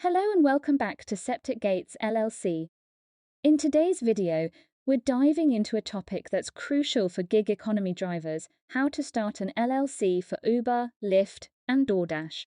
Hello and welcome back to Septet Gates LLC. In today's video, we're diving into a topic that's crucial for gig economy drivers: how to start an LLC for Uber, Lyft, and DoorDash.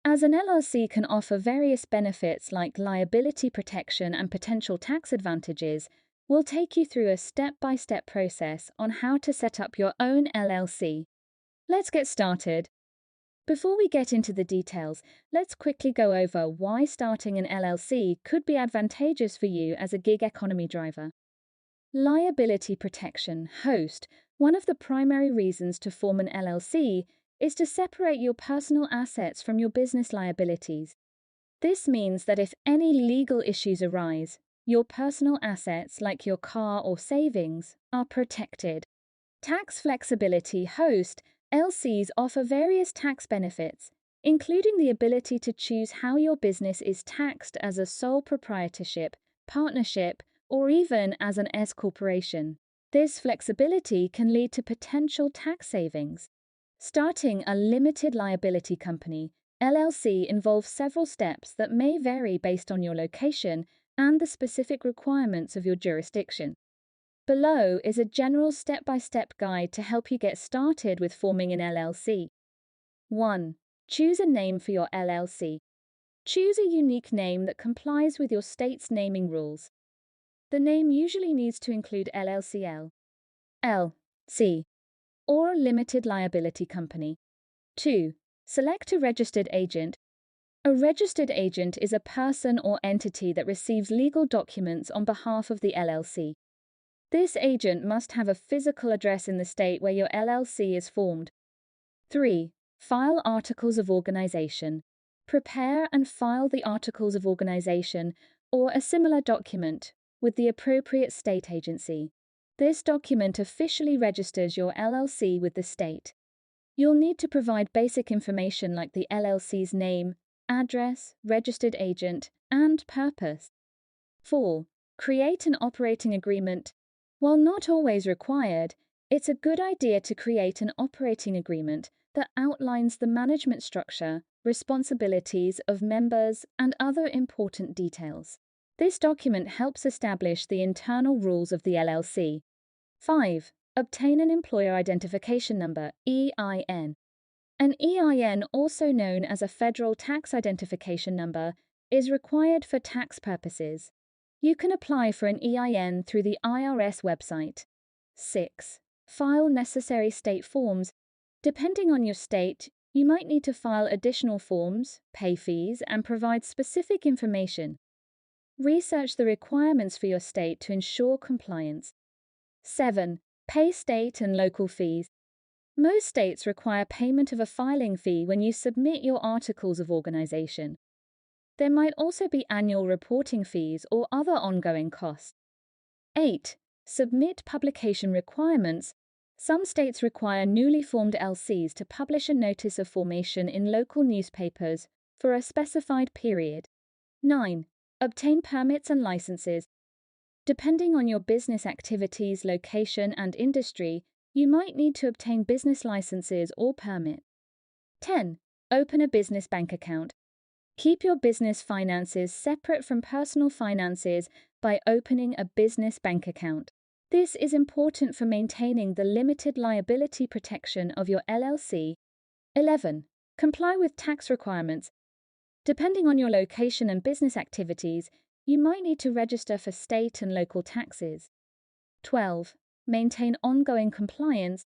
As an LLC can offer various benefits like liability protection and potential tax advantages, we'll take you through a step-by-step process on how to set up your own LLC. Let's get started. Before we get into the details, let's quickly go over why starting an LLC could be advantageous for you as a gig economy driver. Liability protection. One of the primary reasons to form an LLC is to separate your personal assets from your business liabilities. This means that if any legal issues arise, your personal assets, like your car or savings, are protected. Tax flexibility. LLCs offer various tax benefits, including the ability to choose how your business is taxed as a sole proprietorship, partnership, or even as an S corporation. This flexibility can lead to potential tax savings. Starting a limited liability company, LLC, involves several steps that may vary based on your location and the specific requirements of your jurisdiction. Below is a general step-by-step guide to help you get started with forming an LLC. 1. Choose a name for your LLC. Choose a unique name that complies with your state's naming rules. The name usually needs to include LLCL, LC, or limited liability company. 2. Select a registered agent. A registered agent is a person or entity that receives legal documents on behalf of the LLC. This agent must have a physical address in the state where your LLC is formed. 3. File articles of organization. Prepare and file the articles of organization or a similar document with the appropriate state agency. This document officially registers your LLC with the state. You'll need to provide basic information like the LLC's name, address, registered agent, and purpose. 4. Create an operating agreement. While not always required, it's a good idea to create an operating agreement that outlines the management structure, responsibilities of members, and other important details. This document helps establish the internal rules of the LLC. 5. Obtain an employer identification number, EIN. An EIN, also known as a federal tax identification number, is required for tax purposes. You can apply for an EIN through the IRS website. 6. File necessary state forms. Depending on your state, you might need to file additional forms, pay fees, and provide specific information. Research the requirements for your state to ensure compliance. 7. Pay state and local fees. Most states require payment of a filing fee when you submit your articles of organization. There might also be annual reporting fees or other ongoing costs. 8. Submit publication requirements. Some states require newly formed LCs to publish a notice of formation in local newspapers for a specified period. 9. Obtain permits and licenses. Depending on your business activities, location, and industry, you might need to obtain business licenses or permits. 10. Open a business bank account. Keep your business finances separate from personal finances by opening a business bank account. This is important for maintaining the limited liability protection of your LLC. 11. Comply with tax requirements. Depending on your location and business activities, you might need to register for state and local taxes. 12. Maintain ongoing compliance.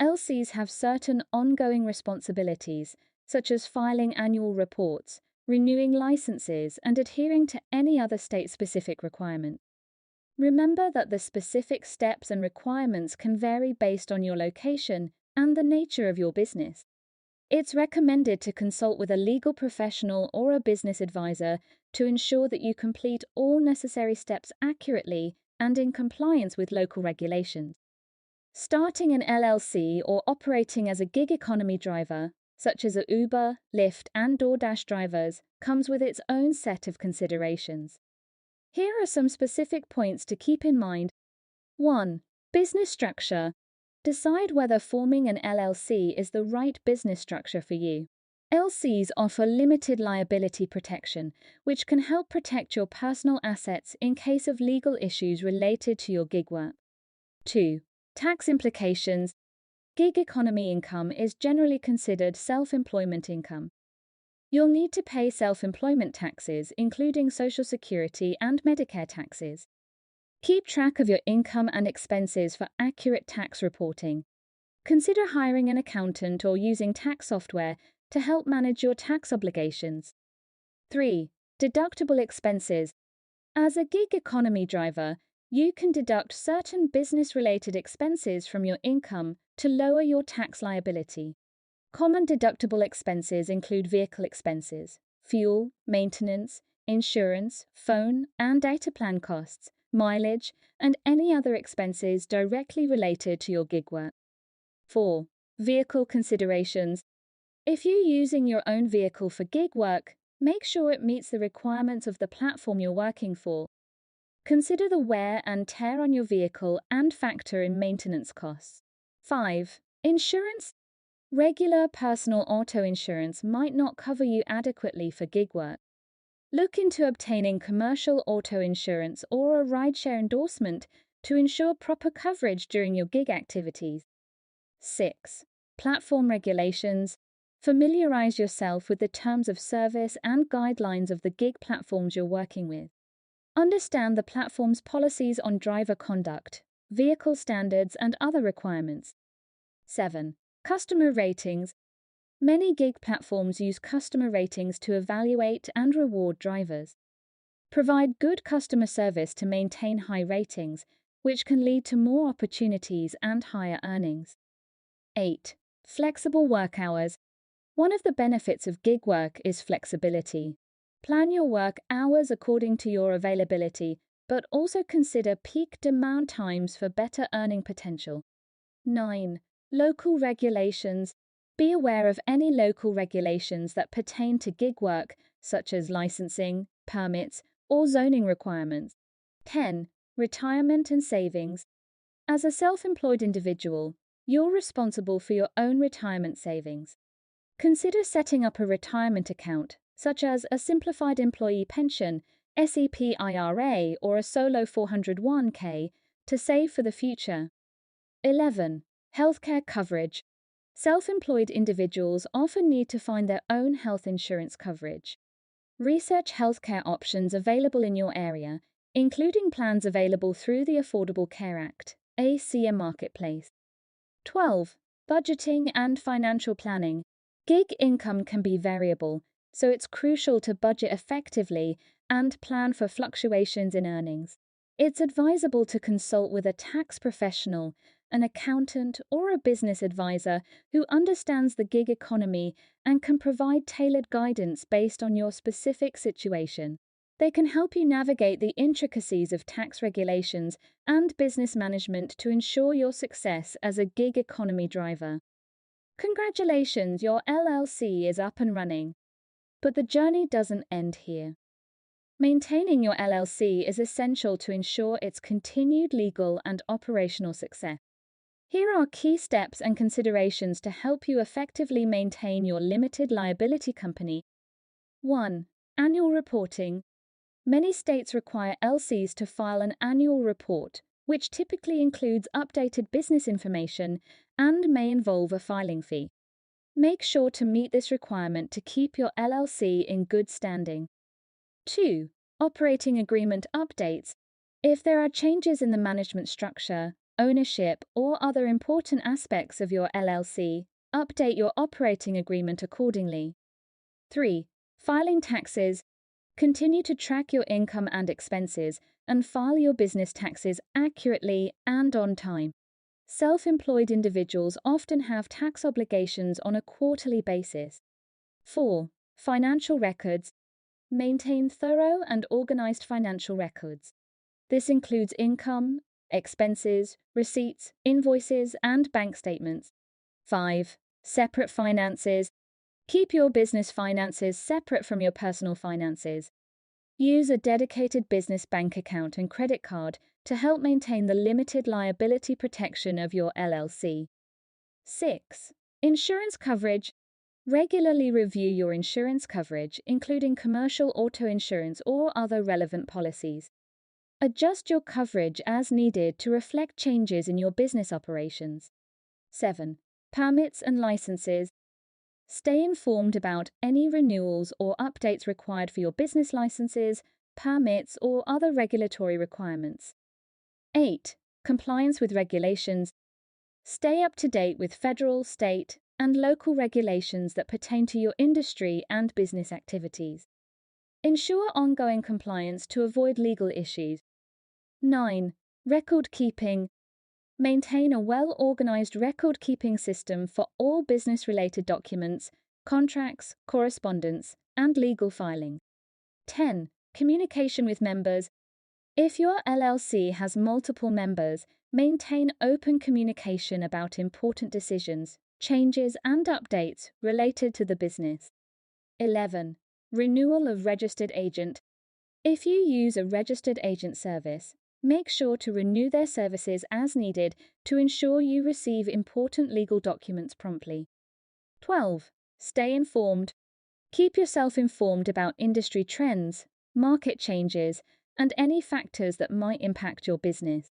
LLCs have certain ongoing responsibilities, such as filing annual reports, renewing licenses, and adhering to any other state-specific requirement. Remember that the specific steps and requirements can vary based on your location and the nature of your business. It's recommended to consult with a legal professional or a business advisor to ensure that you complete all necessary steps accurately and in compliance with local regulations. Starting an LLC or operating as a gig economy driver, such as Uber, Lyft, and DoorDash drivers, comes with its own set of considerations. Here are some specific points to keep in mind. 1. Business structure. Decide whether forming an LLC is the right business structure for you. LLCs offer limited liability protection, which can help protect your personal assets in case of legal issues related to your gig work. 2. Tax implications. Gig economy income is generally considered self-employment income. You'll need to pay self-employment taxes, including Social Security and Medicare taxes. Keep track of your income and expenses for accurate tax reporting. Consider hiring an accountant or using tax software to help manage your tax obligations. 3. Deductible expenses. As a gig economy driver, you can deduct certain business-related expenses from your income to lower your tax liability. Common deductible expenses include vehicle expenses, fuel, maintenance, insurance, phone and data plan costs, mileage, and any other expenses directly related to your gig work. 4. Vehicle considerations. If you're using your own vehicle for gig work, make sure it meets the requirements of the platform you're working for. Consider the wear and tear on your vehicle and factor in maintenance costs. 5. Insurance. Regular personal auto insurance might not cover you adequately for gig work. Look into obtaining commercial auto insurance or a rideshare endorsement to ensure proper coverage during your gig activities. 6. Platform regulations. Familiarize yourself with the terms of service and guidelines of the gig platforms you're working with. Understand the platform's policies on driver conduct, vehicle standards, and other requirements. 7. Customer ratings. Many gig platforms use customer ratings to evaluate and reward drivers. Provide good customer service to maintain high ratings, which can lead to more opportunities and higher earnings. 8. Flexible work hours. One of the benefits of gig work is flexibility. Plan your work hours according to your availability, but also consider peak demand times for better earning potential. 9. Local regulations. Be aware of any local regulations that pertain to gig work, such as licensing, permits, or zoning requirements. 10. Retirement and savings. As a self-employed individual, you're responsible for your own retirement savings. Consider setting up a retirement account, such as a simplified employee pension, SEP IRA, or a solo 401k, to save for the future. 11. Healthcare coverage. Self-employed individuals often need to find their own health insurance coverage. Research healthcare options available in your area, including plans available through the Affordable Care Act, ACA marketplace. 12. Budgeting and financial planning. Gig income can be variable, so it's crucial to budget effectively and plan for fluctuations in earnings. It's advisable to consult with a tax professional, an accountant, or a business advisor who understands the gig economy and can provide tailored guidance based on your specific situation. They can help you navigate the intricacies of tax regulations and business management to ensure your success as a gig economy driver. Congratulations, your LLC is up and running. But the journey doesn't end here. Maintaining your LLC is essential to ensure its continued legal and operational success. Here are key steps and considerations to help you effectively maintain your limited liability company. 1. Annual reporting. Many states require LLCs to file an annual report, which typically includes updated business information and may involve a filing fee. Make sure to meet this requirement to keep your LLC in good standing. 2. Operating agreement updates. If there are changes in the management structure, ownership, or other important aspects of your LLC, update your operating agreement accordingly. 3. Filing taxes. Continue to track your income and expenses and file your business taxes accurately and on time. Self-employed individuals often have tax obligations on a quarterly basis. 4. Financial records. Maintain thorough and organized financial records. This includes income, expenses, receipts, invoices, and bank statements. 5. Separate finances. Keep your business finances separate from your personal finances. Use a dedicated business bank account and credit card to help maintain the limited liability protection of your LLC. 6. Insurance coverage. Regularly review your insurance coverage, including commercial auto insurance or other relevant policies. Adjust your coverage as needed to reflect changes in your business operations. 7. Permits and licenses. Stay informed about any renewals or updates required for your business licenses, permits, or other regulatory requirements. 8. Compliance with regulations. Stay up to date with federal, state, and local regulations that pertain to your industry and business activities. Ensure ongoing compliance to avoid legal issues. 9. Record keeping. Maintain a well-organized record-keeping system for all business-related documents, contracts, correspondence, and legal filing. 10. Communication with members. If your LLC has multiple members, maintain open communication about important decisions, changes, and updates related to the business. 11. Renewal of registered agent. If you use a registered agent service, make sure to renew their services as needed to ensure you receive important legal documents promptly. 12. Stay informed. Keep yourself informed about industry trends, market changes, and any factors that might impact your business.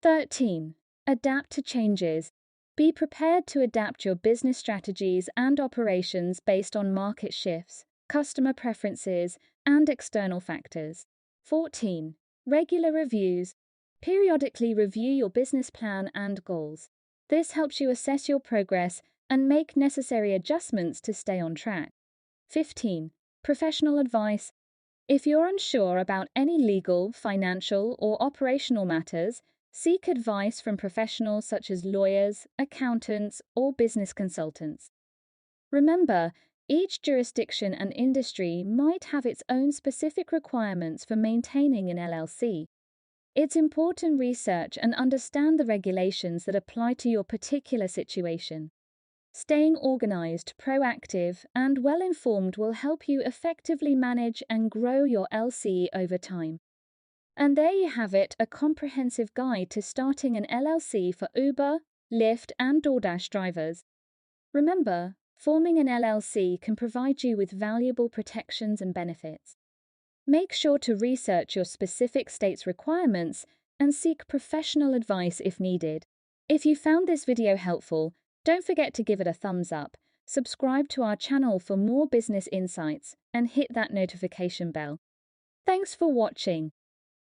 13. Adapt to changes. Be prepared to adapt your business strategies and operations based on market shifts, customer preferences, and external factors. 14. Regular reviews. Periodically review your business plan and goals. This helps you assess your progress and make necessary adjustments to stay on track. 15. Professional advice. If you're unsure about any legal, financial, or operational matters, seek advice from professionals such as lawyers, accountants, or business consultants. Remember, each jurisdiction and industry might have its own specific requirements for maintaining an LLC. It's important to research and understand the regulations that apply to your particular situation. Staying organized, proactive, and well-informed will help you effectively manage and grow your LLC over time. And there you have it, a comprehensive guide to starting an LLC for Uber, Lyft, and DoorDash drivers. Remember, forming an LLC can provide you with valuable protections and benefits. Make sure to research your specific state's requirements and seek professional advice if needed. If you found this video helpful, don't forget to give it a thumbs up, subscribe to our channel for more business insights, and hit that notification bell. Thanks for watching.